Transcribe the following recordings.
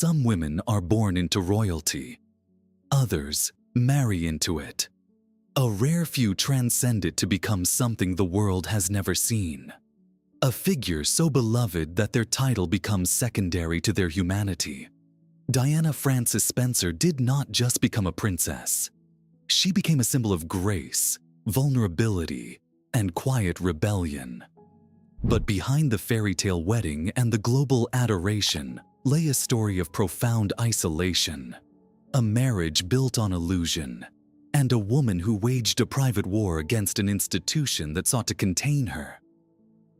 Some women are born into royalty. Others marry into it. A rare few transcend it to become something the world has never seen. A figure so beloved that their title becomes secondary to their humanity. Diana Frances Spencer did not just become a princess. She became a symbol of grace, vulnerability, and quiet rebellion. But behind the fairy tale wedding and the global adoration lay a story of profound isolation, a marriage built on illusion, and a woman who waged a private war against an institution that sought to contain her.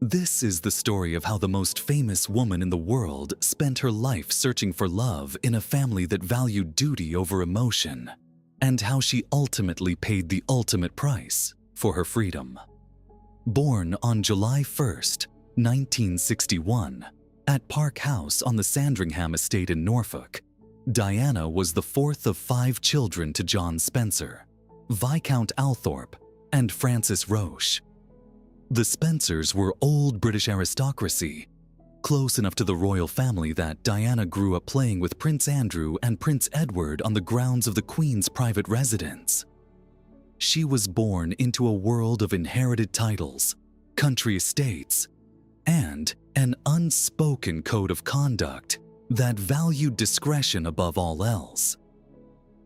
This is the story of how the most famous woman in the world spent her life searching for love in a family that valued duty over emotion, and how she ultimately paid the ultimate price for her freedom. Born on July 1st, 1961, at Park House on the Sandringham estate in Norfolk, Diana was the fourth of 5 children to John Spencer, Viscount Althorp, and Frances Roche. The Spencers were old British aristocracy, close enough to the royal family that Diana grew up playing with Prince Andrew and Prince Edward on the grounds of the Queen's private residence. She was born into a world of inherited titles, country estates, and an unspoken code of conduct that valued discretion above all else.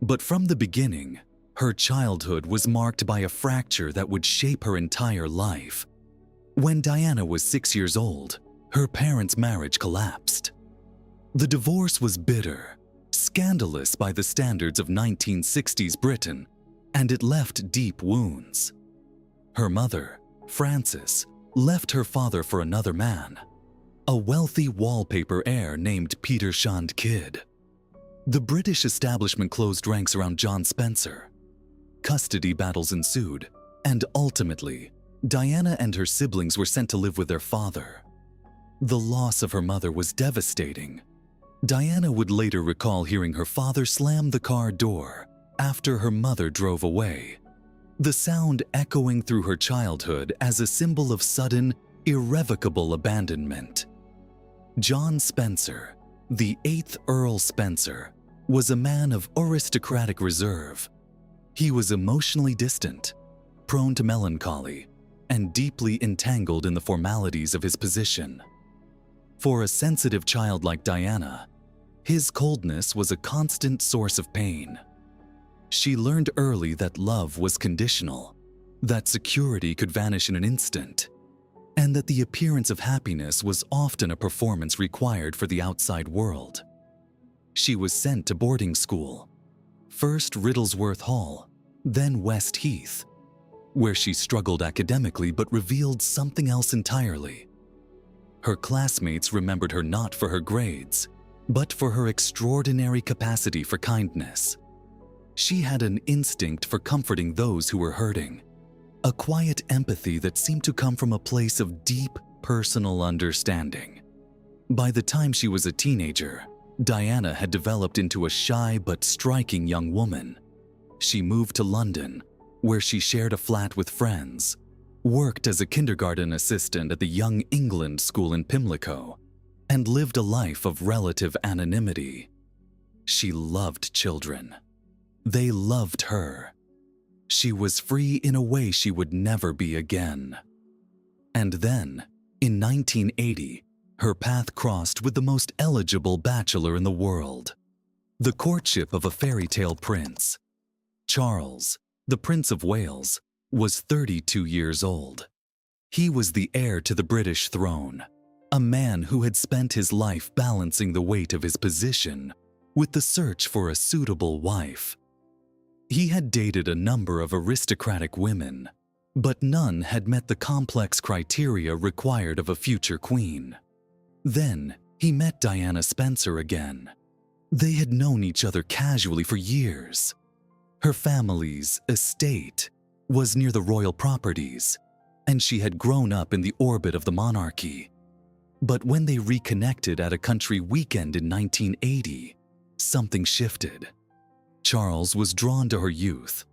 But from the beginning, her childhood was marked by a fracture that would shape her entire life. When Diana was 6 years old, her parents' marriage collapsed. The divorce was bitter, scandalous by the standards of 1960s Britain, and it left deep wounds. Her mother, Frances, left her father for another man, a wealthy wallpaper heir named Peter Shand Kidd. The British establishment closed ranks around John Spencer. Custody battles ensued, and ultimately, Diana and her siblings were sent to live with their father. The loss of her mother was devastating. Diana would later recall hearing her father slam the car door after her mother drove away, the sound echoing through her childhood as a symbol of sudden, irrevocable abandonment. John Spencer, the 8th Earl Spencer, was a man of aristocratic reserve. He was emotionally distant, prone to melancholy, and deeply entangled in the formalities of his position. For a sensitive child like Diana, his coldness was a constant source of pain. She learned early that love was conditional, that security could vanish in an instant, and that the appearance of happiness was often a performance required for the outside world. She was sent to boarding school, first Riddlesworth Hall, then West Heath, where she struggled academically but revealed something else entirely. Her classmates remembered her not for her grades, but for her extraordinary capacity for kindness. She had an instinct for comforting those who were hurting, a quiet empathy that seemed to come from a place of deep personal understanding. By the time she was a teenager, Diana had developed into a shy but striking young woman. She moved to London, where she shared a flat with friends, worked as a kindergarten assistant at the Young England School in Pimlico, and lived a life of relative anonymity. She loved children. They loved her. She was free in a way she would never be again. And then, in 1980, her path crossed with the most eligible bachelor in the world. The courtship of a fairy tale prince. Charles, the Prince of Wales, was 32 years old. He was the heir to the British throne, a man who had spent his life balancing the weight of his position with the search for a suitable wife. He had dated a number of aristocratic women, but none had met the complex criteria required of a future queen. Then he met Diana Spencer again. They had known each other casually for years. Her family's estate was near the royal properties, and she had grown up in the orbit of the monarchy. But when they reconnected at a country weekend in 1980, something shifted. Charles was drawn to her youth,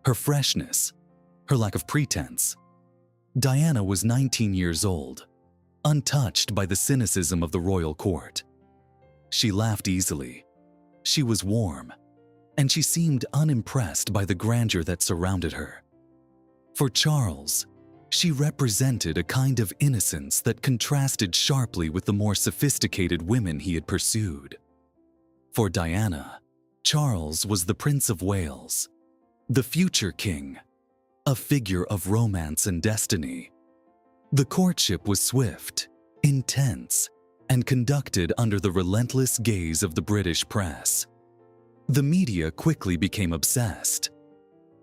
her freshness, her lack of pretense. Diana was 19 years old, untouched by the cynicism of the royal court. She laughed easily. She was warm, and she seemed unimpressed by the grandeur that surrounded her. For Charles, she represented a kind of innocence that contrasted sharply with the more sophisticated women he had pursued. For Diana, Charles was the Prince of Wales, the future king, a figure of romance and destiny. The courtship was swift, intense, and conducted under the relentless gaze of the British press. The media quickly became obsessed.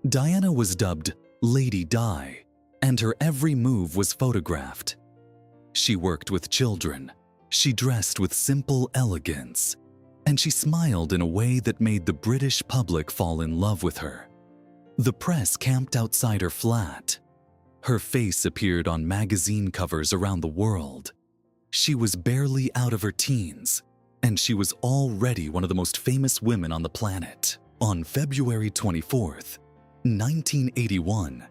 Diana was dubbed Lady Di, and her every move was photographed. She worked with children, she dressed with simple elegance, and she smiled in a way that made the British public fall in love with her. The press camped outside her flat. Her face appeared on magazine covers around the world. She was barely out of her teens, and she was already one of the most famous women on the planet. On February 24th, 1981,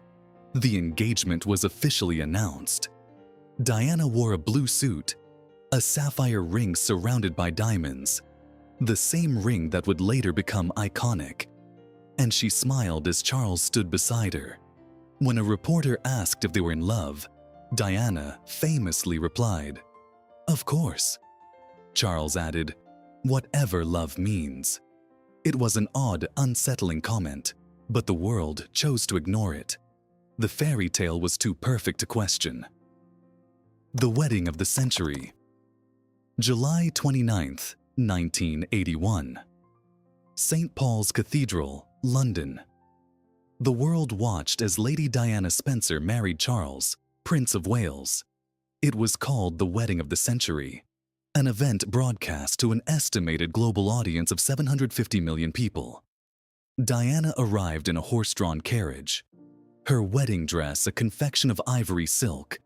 the engagement was officially announced. Diana wore a blue suit, a sapphire ring surrounded by diamonds, the same ring that would later become iconic, and she smiled as Charles stood beside her. When a reporter asked if they were in love, Diana famously replied, "Of course." Charles added, "Whatever love means." It was an odd, unsettling comment, but the world chose to ignore it. The fairy tale was too perfect to question. The wedding of the century. July 29th, 1981. St. Paul's Cathedral, London. The world watched as Lady Diana Spencer married Charles, Prince of Wales. It was called the wedding of the century, an event broadcast to an estimated global audience of 750 million people. Diana arrived in a horse-drawn carriage, her wedding dress a confection of ivory silk,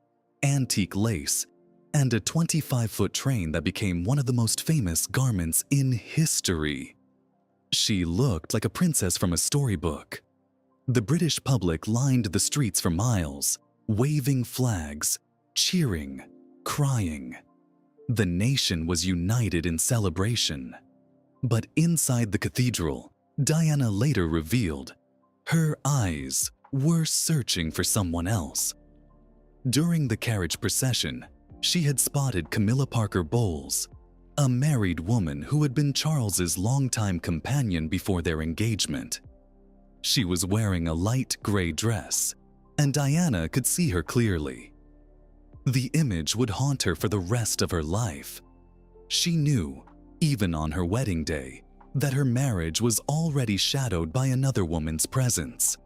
antique lace, and a 25-foot train that became one of the most famous garments in history. She looked like a princess from a storybook. The British public lined the streets for miles, waving flags, cheering, crying. The nation was united in celebration. But inside the cathedral, Diana later revealed, her eyes were searching for someone else. During the carriage procession, she had spotted Camilla Parker Bowles, a married woman who had been Charles's longtime companion before their engagement. She was wearing a light gray dress, and Diana could see her clearly. The image would haunt her for the rest of her life. She knew, even on her wedding day, that her marriage was already shadowed by another woman's presence.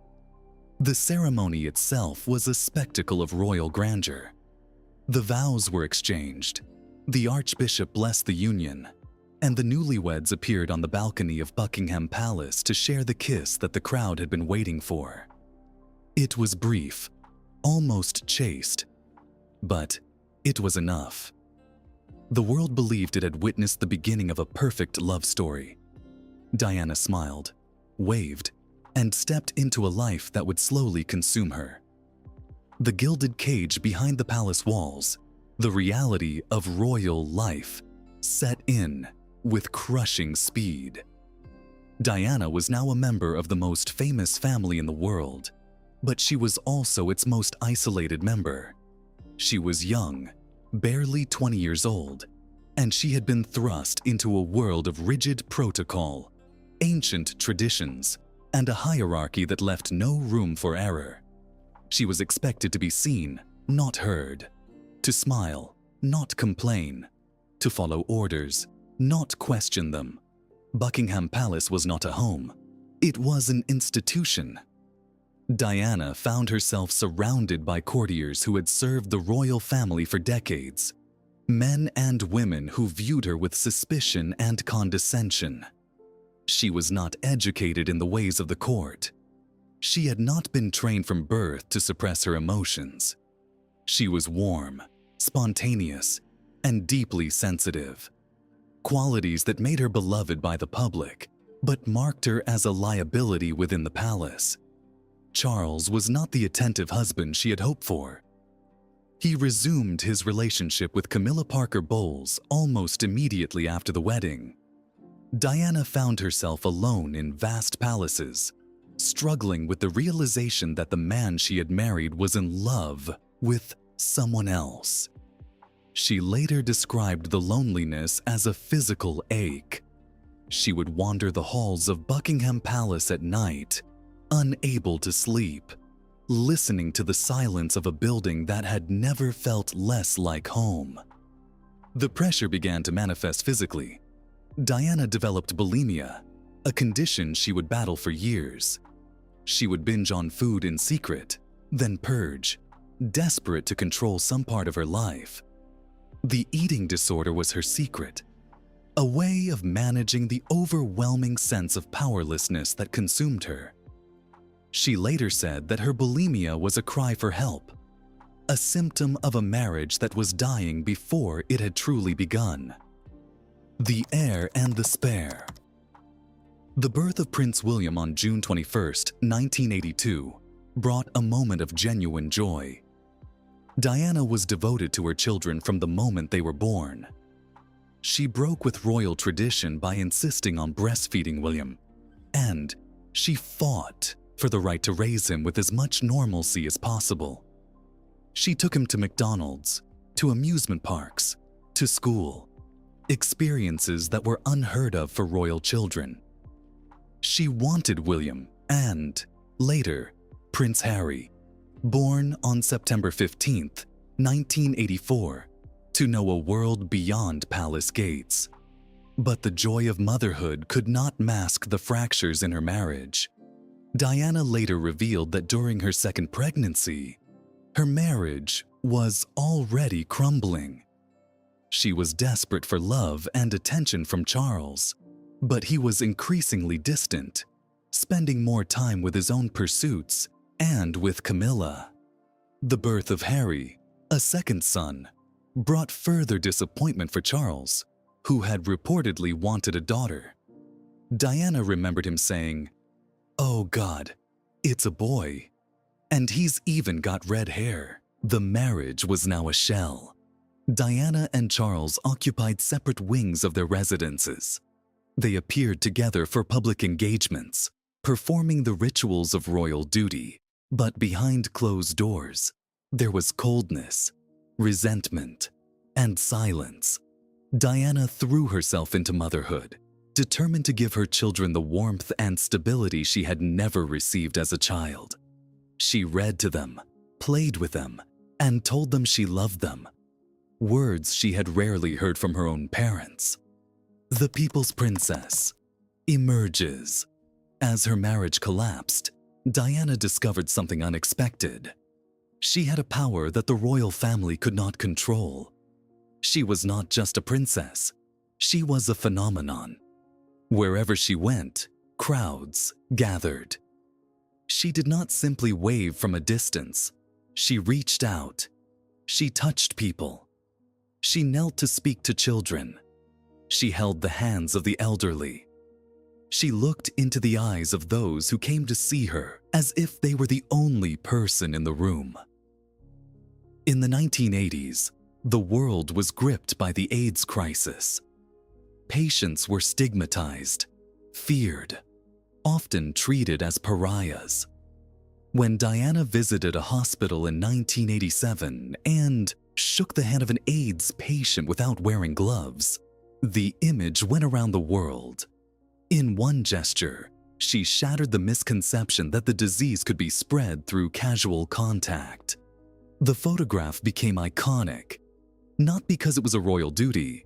The ceremony itself was a spectacle of royal grandeur. The vows were exchanged, the Archbishop blessed the union, and the newlyweds appeared on the balcony of Buckingham Palace to share the kiss that the crowd had been waiting for. It was brief, almost chaste, but it was enough. The world believed it had witnessed the beginning of a perfect love story. Diana smiled, waved, and stepped into a life that would slowly consume her. The gilded cage behind the palace walls, the reality of royal life, set in with crushing speed. Diana was now a member of the most famous family in the world, but she was also its most isolated member. She was young, barely 20 years old, and she had been thrust into a world of rigid protocol, ancient traditions, and a hierarchy that left no room for error. She was expected to be seen, not heard, to smile, not complain, to follow orders, not question them. Buckingham Palace was not a home, it was an institution. Diana found herself surrounded by courtiers who had served the royal family for decades, men and women who viewed her with suspicion and condescension. She was not educated in the ways of the court. She had not been trained from birth to suppress her emotions. She was warm, spontaneous, and deeply sensitive, qualities that made her beloved by the public, but marked her as a liability within the palace. Charles was not the attentive husband she had hoped for. He resumed his relationship with Camilla Parker Bowles almost immediately after the wedding. Diana found herself alone in vast palaces, struggling with the realization that the man she had married was in love with someone else. She later described the loneliness as a physical ache. She would wander the halls of Buckingham Palace at night, unable to sleep, listening to the silence of a building that had never felt less like home. The pressure began to manifest physically. Diana developed bulimia, a condition she would battle for years. She would binge on food in secret, then purge, desperate to control some part of her life. The eating disorder was her secret, a way of managing the overwhelming sense of powerlessness that consumed her. She later said that her bulimia was a cry for help, a symptom of a marriage that was dying before it had truly begun. The Heir and the Spare. The birth of Prince William on June 21, 1982, brought a moment of genuine joy. Diana was devoted to her children from the moment they were born. She broke with royal tradition by insisting on breastfeeding William, and she fought for the right to raise him with as much normalcy as possible. She took him to McDonald's, to amusement parks, to school, experiences that were unheard of for royal children. She wanted William and, later, Prince Harry, born on September 15, 1984, to know a world beyond palace gates. But the joy of motherhood could not mask the fractures in her marriage. Diana later revealed that during her second pregnancy, her marriage was already crumbling. She was desperate for love and attention from Charles, but he was increasingly distant, spending more time with his own pursuits and with Camilla. The birth of Harry, a second son, brought further disappointment for Charles, who had reportedly wanted a daughter. Diana remembered him saying, "Oh God, it's a boy. And he's even got red hair." The marriage was now a shell. Diana and Charles occupied separate wings of their residences. They appeared together for public engagements, performing the rituals of royal duty. But behind closed doors, there was coldness, resentment, and silence. Diana threw herself into motherhood, determined to give her children the warmth and stability she had never received as a child. She read to them, played with them, and told them she loved them. Words she had rarely heard from her own parents. The People's Princess emerges. As her marriage collapsed, Diana discovered something unexpected. She had a power that the royal family could not control. She was not just a princess, she was a phenomenon. Wherever she went, crowds gathered. She did not simply wave from a distance. She reached out. She touched people. She knelt to speak to children. She held the hands of the elderly. She looked into the eyes of those who came to see her as if they were the only person in the room. In the 1980s, the world was gripped by the AIDS crisis. Patients were stigmatized, feared, often treated as pariahs. When Diana visited a hospital in 1987 and shook the hand of an AIDS patient without wearing gloves, the image went around the world. In one gesture, she shattered the misconception that the disease could be spread through casual contact. The photograph became iconic, not because it was a royal duty,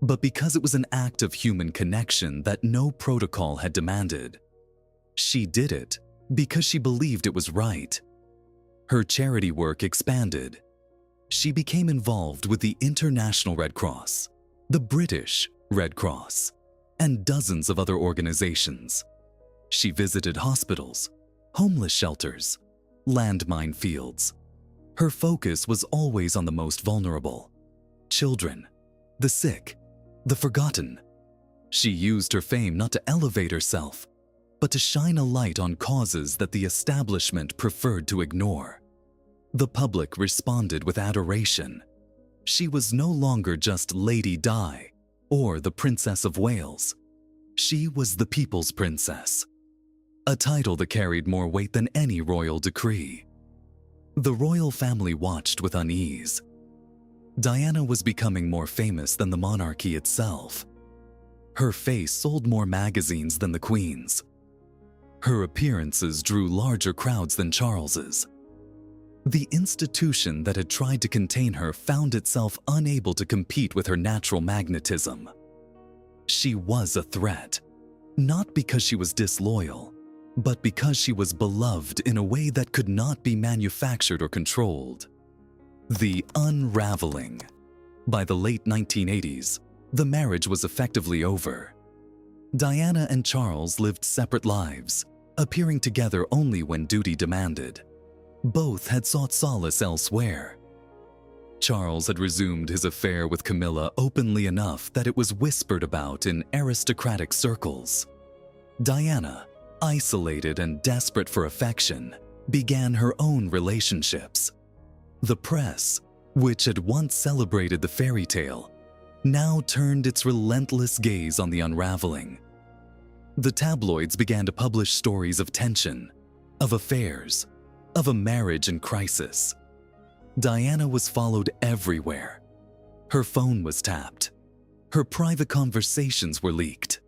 but because it was an act of human connection that no protocol had demanded. She did it because she believed it was right. Her charity work expanded. She became involved with the International Red Cross, the British Red Cross, and dozens of other organizations. She visited hospitals, homeless shelters, landmine fields. Her focus was always on the most vulnerable: children, the sick, the forgotten. She used her fame not to elevate herself, but to shine a light on causes that the establishment preferred to ignore. The public responded with adoration. She was no longer just Lady Di or the Princess of Wales. She was the people's princess, a title that carried more weight than any royal decree. The royal family watched with unease. Diana was becoming more famous than the monarchy itself. Her face sold more magazines than the Queen's. Her appearances drew larger crowds than Charles's. The institution that had tried to contain her found itself unable to compete with her natural magnetism. She was a threat, not because she was disloyal, but because she was beloved in a way that could not be manufactured or controlled. The unraveling. By the late 1980s, the marriage was effectively over. Diana and Charles lived separate lives, appearing together only when duty demanded. Both had sought solace elsewhere. Charles had resumed his affair with Camilla openly enough that it was whispered about in aristocratic circles. Diana, isolated and desperate for affection, began her own relationships. The press, which had once celebrated the fairy tale, now turned its relentless gaze on the unraveling. The tabloids began to publish stories of tension, of affairs, of a marriage in crisis. Diana was followed everywhere. Her phone was tapped. Her private conversations were leaked.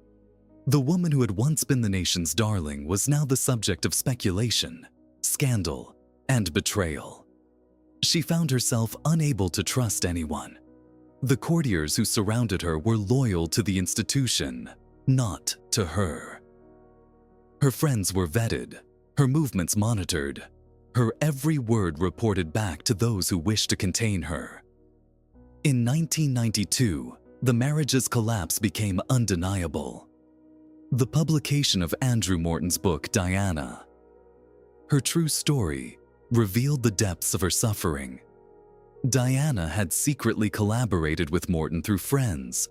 The woman who had once been the nation's darling was now the subject of speculation, scandal, and betrayal. She found herself unable to trust anyone. The courtiers who surrounded her were loyal to the institution, not to her. Her friends were vetted, her movements monitored, her every word reported back to those who wished to contain her. In 1992, the marriage's collapse became undeniable. The publication of Andrew Morton's book, Diana. Her true story revealed the depths of her suffering. Diana had secretly collaborated with Morton through friends,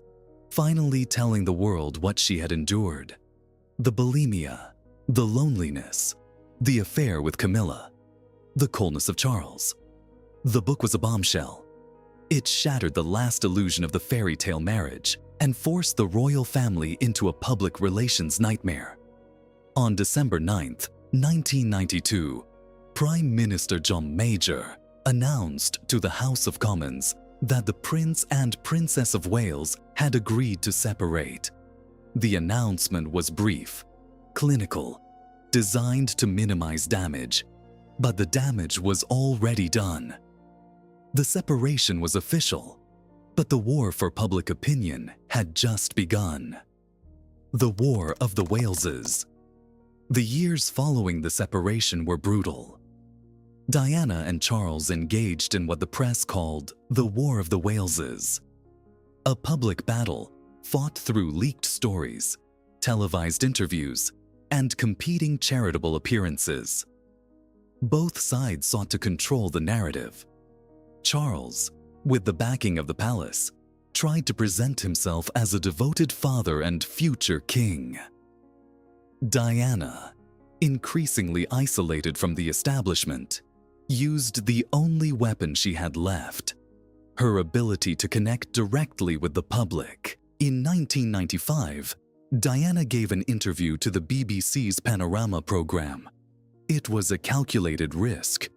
finally telling the world what she had endured. The bulimia, the loneliness, the affair with Camilla, the coldness of Charles. The book was a bombshell. It shattered the last illusion of the fairy tale marriage and forced the royal family into a public relations nightmare. On December 9, 1992, Prime Minister John Major announced to the House of Commons that the Prince and Princess of Wales had agreed to separate. The announcement was brief, clinical, designed to minimize damage, but the damage was already done. The separation was official, but the war for public opinion had just begun. The War of the Waleses. The years following the separation were brutal. Diana and Charles engaged in what the press called the War of the Waleses, a public battle fought through leaked stories, televised interviews, and competing charitable appearances. Both sides sought to control the narrative. Charles, with the backing of the palace, tried to present himself as a devoted father and future king. Diana, increasingly isolated from the establishment, used the only weapon she had left, her ability to connect directly with the public. In 1995, Diana gave an interview to the BBC's Panorama program. It was a calculated risk,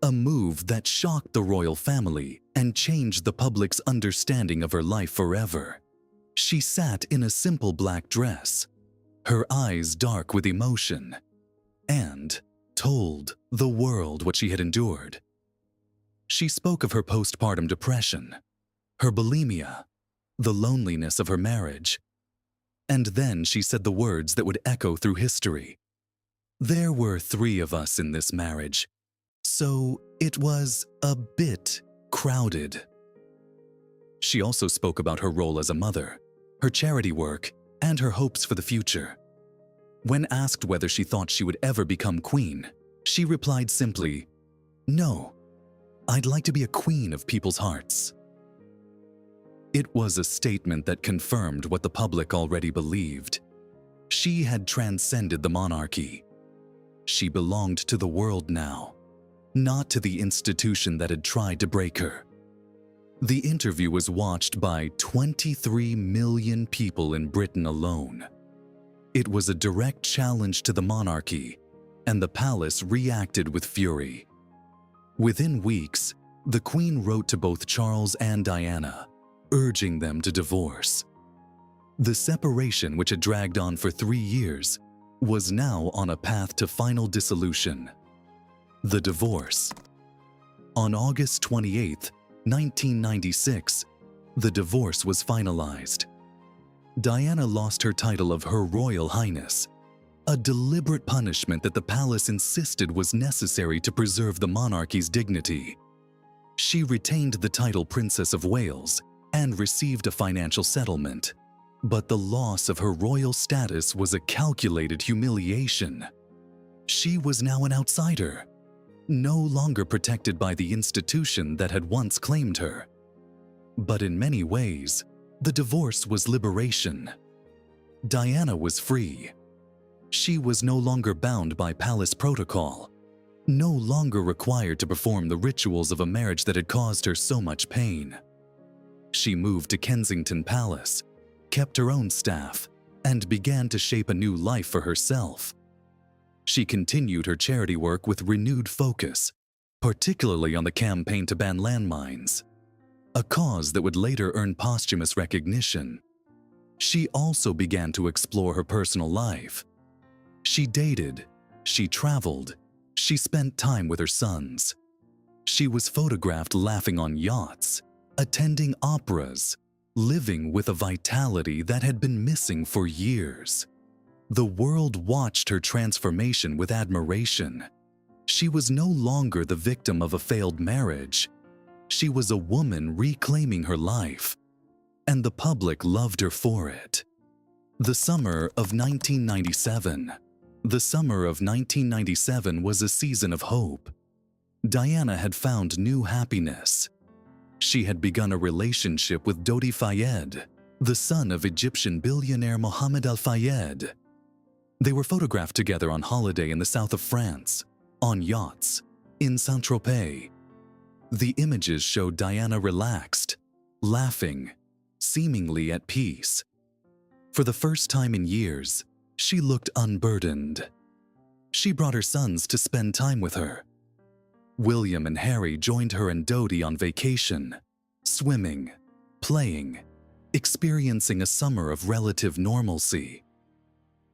a move that shocked the royal family and changed the public's understanding of her life forever. She sat in a simple black dress, her eyes dark with emotion, and told the world what she had endured. She spoke of her postpartum depression, her bulimia, the loneliness of her marriage, and then she said the words that would echo through history. There were 3 of us in this marriage, so it was a bit crowded. She also spoke about her role as a mother, her charity work, and her hopes for the future. When asked whether she thought she would ever become queen, she replied simply, "No, I'd like to be a queen of people's hearts." It was a statement that confirmed what the public already believed. She had transcended the monarchy. She belonged to the world now, not to the institution that had tried to break her. The interview was watched by 23 million people in Britain alone. It was a direct challenge to the monarchy, and the palace reacted with fury. Within weeks, the Queen wrote to both Charles and Diana, urging them to divorce. The separation, which had dragged on for 3 years, was now on a path to final dissolution. The divorce. On August 28, 1996, the divorce was finalized. Diana lost her title of Her Royal Highness, a deliberate punishment that the palace insisted was necessary to preserve the monarchy's dignity. She retained the title Princess of Wales and received a financial settlement, but the loss of her royal status was a calculated humiliation. She was now an outsider, no longer protected by the institution that had once claimed her. But in many ways, the divorce was liberation. Diana was free. She was no longer bound by palace protocol, no longer required to perform the rituals of a marriage that had caused her so much pain. She moved to Kensington Palace, kept her own staff, and began to shape a new life for herself. She continued her charity work with renewed focus, particularly on the campaign to ban landmines, a cause that would later earn posthumous recognition. She also began to explore her personal life. She dated, she traveled, she spent time with her sons. She was photographed laughing on yachts, attending operas, living with a vitality that had been missing for years. The world watched her transformation with admiration. She was no longer the victim of a failed marriage. She was a woman reclaiming her life, and the public loved her for it. The summer of 1997. The summer of 1997 was a season of hope. Diana had found new happiness. She had begun a relationship with Dodi Fayed, the son of Egyptian billionaire Mohammed Al Fayed. They were photographed together on holiday in the south of France, on yachts, in Saint-Tropez. The images showed Diana relaxed, laughing, seemingly at peace. For the first time in years, she looked unburdened. She brought her sons to spend time with her. William and Harry joined her and Dodi on vacation, swimming, playing, experiencing a summer of relative normalcy.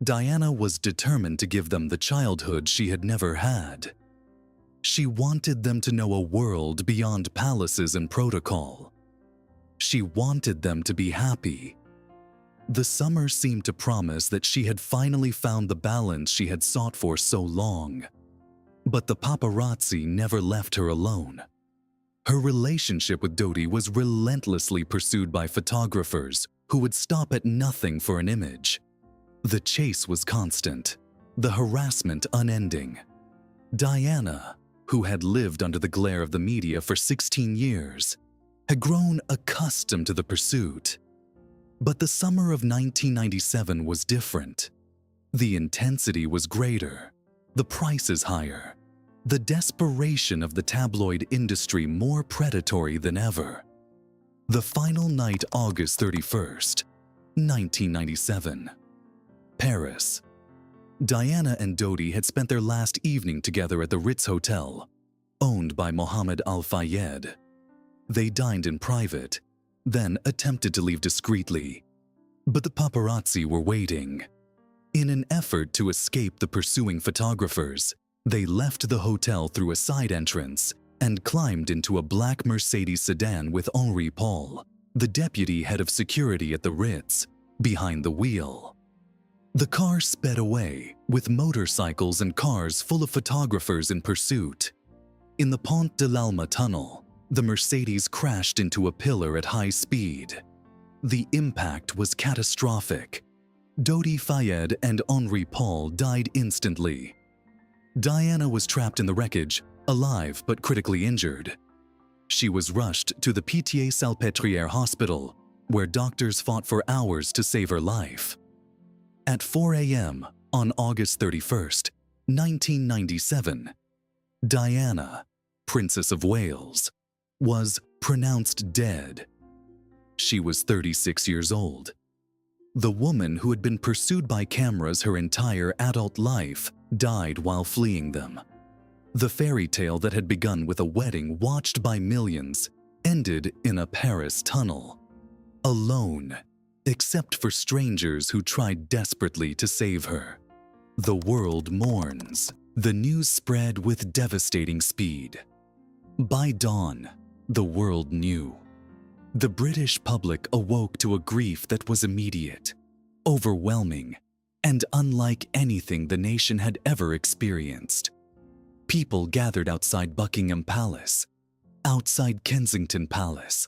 Diana was determined to give them the childhood she had never had. She wanted them to know a world beyond palaces and protocol. She wanted them to be happy. The summer seemed to promise that she had finally found the balance she had sought for so long. But the paparazzi never left her alone. Her relationship with Dodi was relentlessly pursued by photographers who would stop at nothing for an image. The chase was constant, the harassment unending. Diana, who had lived under the glare of the media for 16 years, had grown accustomed to the pursuit. But the summer of 1997 was different. The intensity was greater, the prices higher, the desperation of the tabloid industry more predatory than ever. The final night, August 31st, 1997. Paris. Diana and Dodi had spent their last evening together at the Ritz Hotel, owned by Mohammed Al Fayed. They dined in private, then attempted to leave discreetly. But the paparazzi were waiting. In an effort to escape the pursuing photographers, they left the hotel through a side entrance and climbed into a black Mercedes sedan with Henri Paul, the deputy head of security at the Ritz, behind the wheel. The car sped away, with motorcycles and cars full of photographers in pursuit. In the Pont de l'Alma tunnel, the Mercedes crashed into a pillar at high speed. The impact was catastrophic. Dodi Fayed and Henri Paul died instantly. Diana was trapped in the wreckage, alive but critically injured. She was rushed to the Pitié-Salpêtrière hospital, where doctors fought for hours to save her life. At 4 a.m. on August 31st, 1997, Diana, Princess of Wales, was pronounced dead. She was 36 years old. The woman who had been pursued by cameras her entire adult life died while fleeing them. The fairy tale that had begun with a wedding watched by millions ended in a Paris tunnel. Alone, except for strangers who tried desperately to save her. The world mourns. The news spread with devastating speed. By dawn, the world knew. The British public awoke to a grief that was immediate, overwhelming, and unlike anything the nation had ever experienced. People gathered outside Buckingham Palace, outside Kensington Palace,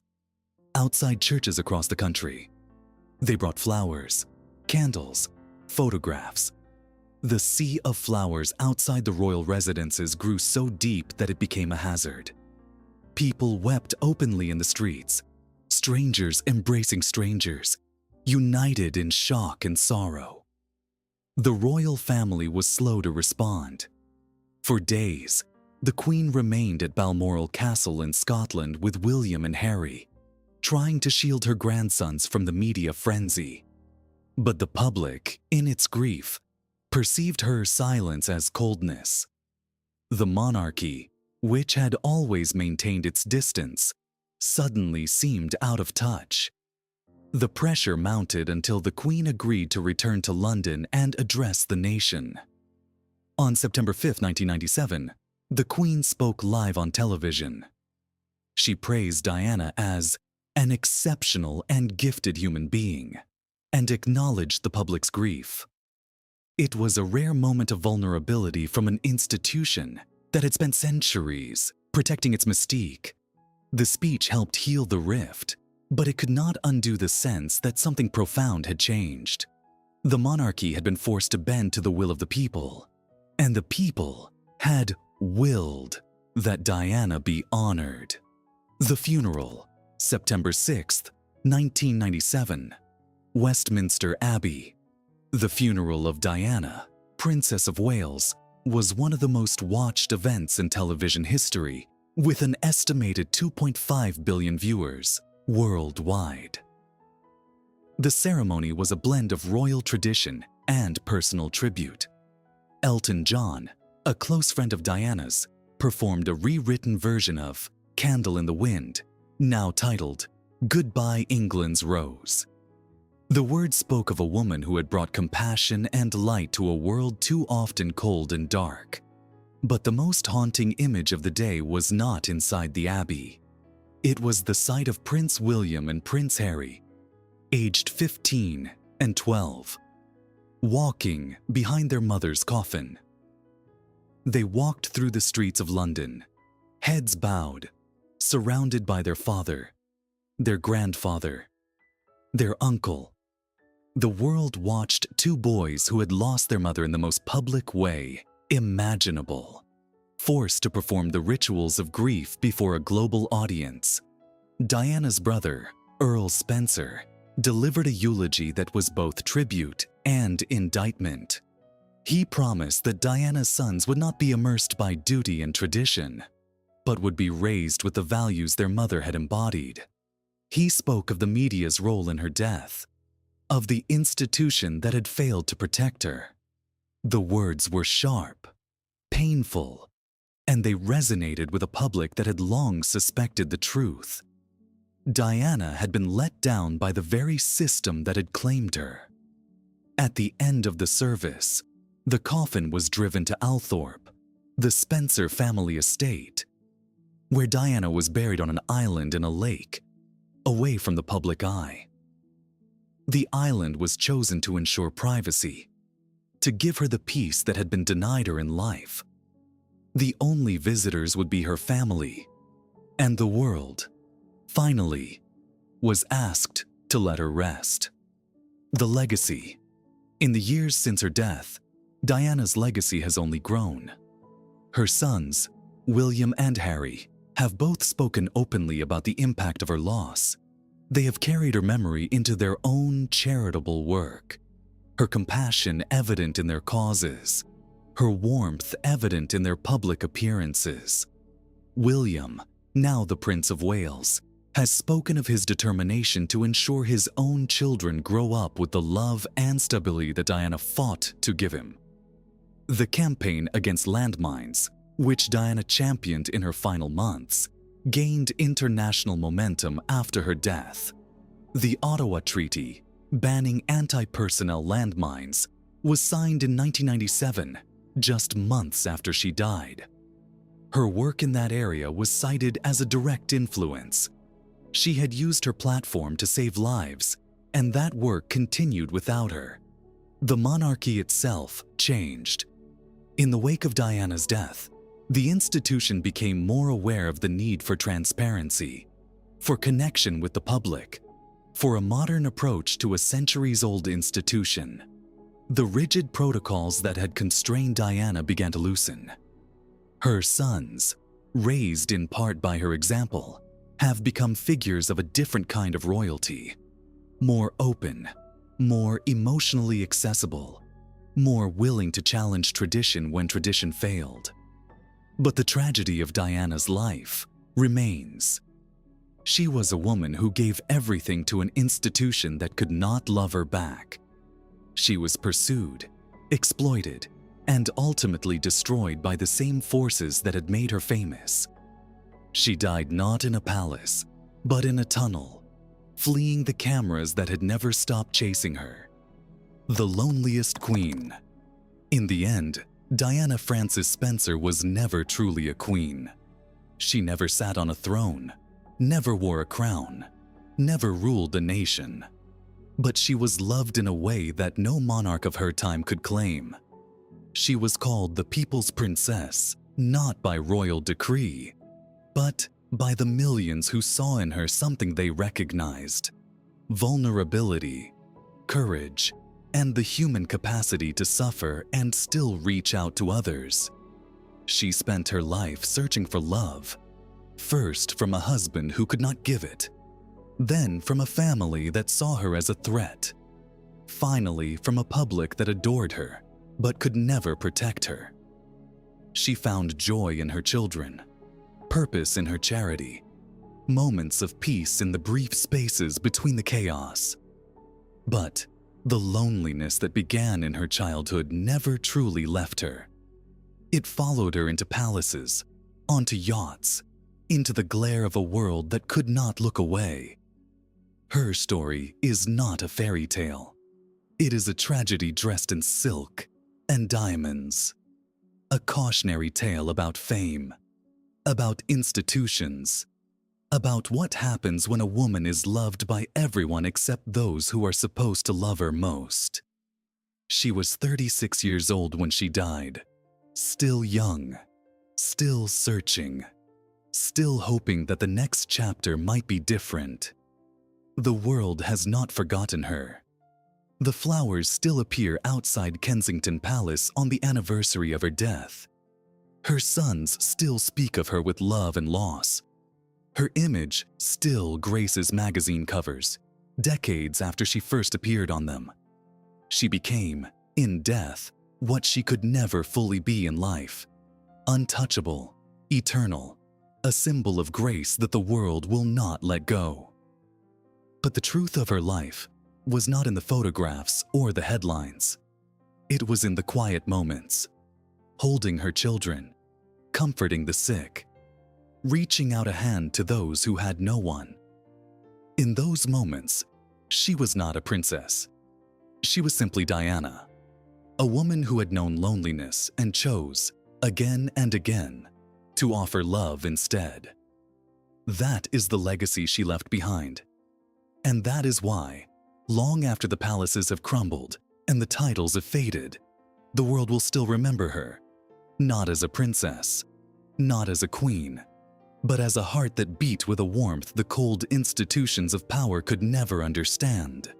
outside churches across the country. They brought flowers, candles, photographs. The sea of flowers outside the royal residences grew so deep that it became a hazard. People wept openly in the streets, strangers embracing strangers, united in shock and sorrow. The royal family was slow to respond. For days, the Queen remained at Balmoral Castle in Scotland with William and Harry, trying to shield her grandsons from the media frenzy. But the public, in its grief, perceived her silence as coldness. The monarchy, which had always maintained its distance, suddenly seemed out of touch. The pressure mounted until the Queen agreed to return to London and address the nation. On September 5, 1997, the Queen spoke live on television. She praised Diana as an exceptional and gifted human being, and acknowledged the public's grief. It was a rare moment of vulnerability from an institution that had spent centuries protecting its mystique. The speech helped heal the rift, but it could not undo the sense that something profound had changed. The monarchy had been forced to bend to the will of the people, and the people had willed that Diana be honored. The funeral, September 6, 1997, Westminster Abbey. The funeral of Diana, Princess of Wales, was one of the most watched events in television history, with an estimated 2.5 billion viewers worldwide. The ceremony was a blend of royal tradition and personal tribute. Elton John, a close friend of Diana's, performed a rewritten version of Candle in the Wind, now titled Goodbye England's Rose. The words spoke of a woman who had brought compassion and light to a world too often cold and dark. But the most haunting image of the day was not inside the Abbey. It was the sight of Prince William and Prince Harry, aged 15 and 12, walking behind their mother's coffin. They walked through the streets of London, heads bowed, surrounded by their father, their grandfather, their uncle. The world watched two boys who had lost their mother in the most public way imaginable, forced to perform the rituals of grief before a global audience. Diana's brother, Earl Spencer, delivered a eulogy that was both tribute and indictment. He promised that Diana's sons would not be immersed by duty and tradition, but would be raised with the values their mother had embodied. He spoke of the media's role in her death, of the institution that had failed to protect her. The words were sharp, painful, and they resonated with a public that had long suspected the truth. Diana had been let down by the very system that had claimed her. At the end of the service, the coffin was driven to Althorpe, the Spencer family estate, where Diana was buried on an island in a lake, away from the public eye. The island was chosen to ensure privacy, to give her the peace that had been denied her in life. The only visitors would be her family, and the world, finally, was asked to let her rest. The legacy. In the years since her death, Diana's legacy has only grown. Her sons, William and Harry, have both spoken openly about the impact of her loss. They have carried her memory into their own charitable work, her compassion evident in their causes, her warmth evident in their public appearances. William, now the Prince of Wales, has spoken of his determination to ensure his own children grow up with the love and stability that Diana fought to give him. The campaign against landmines, which Diana championed in her final months, gained international momentum after her death. The Ottawa Treaty, banning anti-personnel landmines, was signed in 1997, just months after she died. Her work in that area was cited as a direct influence. She had used her platform to save lives, and that work continued without her. The monarchy itself changed. In the wake of Diana's death, the institution became more aware of the need for transparency, for connection with the public, for a modern approach to a centuries-old institution. The rigid protocols that had constrained Diana began to loosen. Her sons, raised in part by her example, have become figures of a different kind of royalty, more open, more emotionally accessible, more willing to challenge tradition when tradition failed. But the tragedy of Diana's life remains. She was a woman who gave everything to an institution that could not love her back. She was pursued, exploited, and ultimately destroyed by the same forces that had made her famous. She died not in a palace, but in a tunnel, fleeing the cameras that had never stopped chasing her. The loneliest queen. In the end, Diana Frances Spencer was never truly a queen. She never sat on a throne, never wore a crown, never ruled a nation. But she was loved in a way that no monarch of her time could claim. She was called the People's Princess, not by royal decree, but by the millions who saw in her something they recognized: vulnerability, courage, and the human capacity to suffer and still reach out to others. She spent her life searching for love, first from a husband who could not give it, then from a family that saw her as a threat, finally from a public that adored her but could never protect her. She found joy in her children, purpose in her charity, moments of peace in the brief spaces between the chaos. But the loneliness that began in her childhood never truly left her. It followed her into palaces, onto yachts, into the glare of a world that could not look away. Her story is not a fairy tale. It is a tragedy dressed in silk and diamonds. A cautionary tale about fame, about institutions, about what happens when a woman is loved by everyone except those who are supposed to love her most. She was 36 years old when she died, still young, still searching, still hoping that the next chapter might be different. The world has not forgotten her. The flowers still appear outside Kensington Palace on the anniversary of her death. Her sons still speak of her with love and loss. Her image still graces magazine covers, decades after she first appeared on them. She became, in death, what she could never fully be in life: untouchable, eternal, a symbol of grace that the world will not let go. But the truth of her life was not in the photographs or the headlines. It was in the quiet moments, holding her children, comforting the sick, reaching out a hand to those who had no one. In those moments, she was not a princess. She was simply Diana, a woman who had known loneliness and chose, again and again, to offer love instead. That is the legacy she left behind. And that is why, long after the palaces have crumbled and the titles have faded, the world will still remember her, not as a princess, not as a queen, but as a heart that beat with a warmth the cold institutions of power could never understand.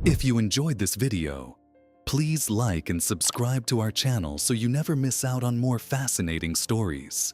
If you enjoyed this video, please like and subscribe to our channel so you never miss out on more fascinating stories.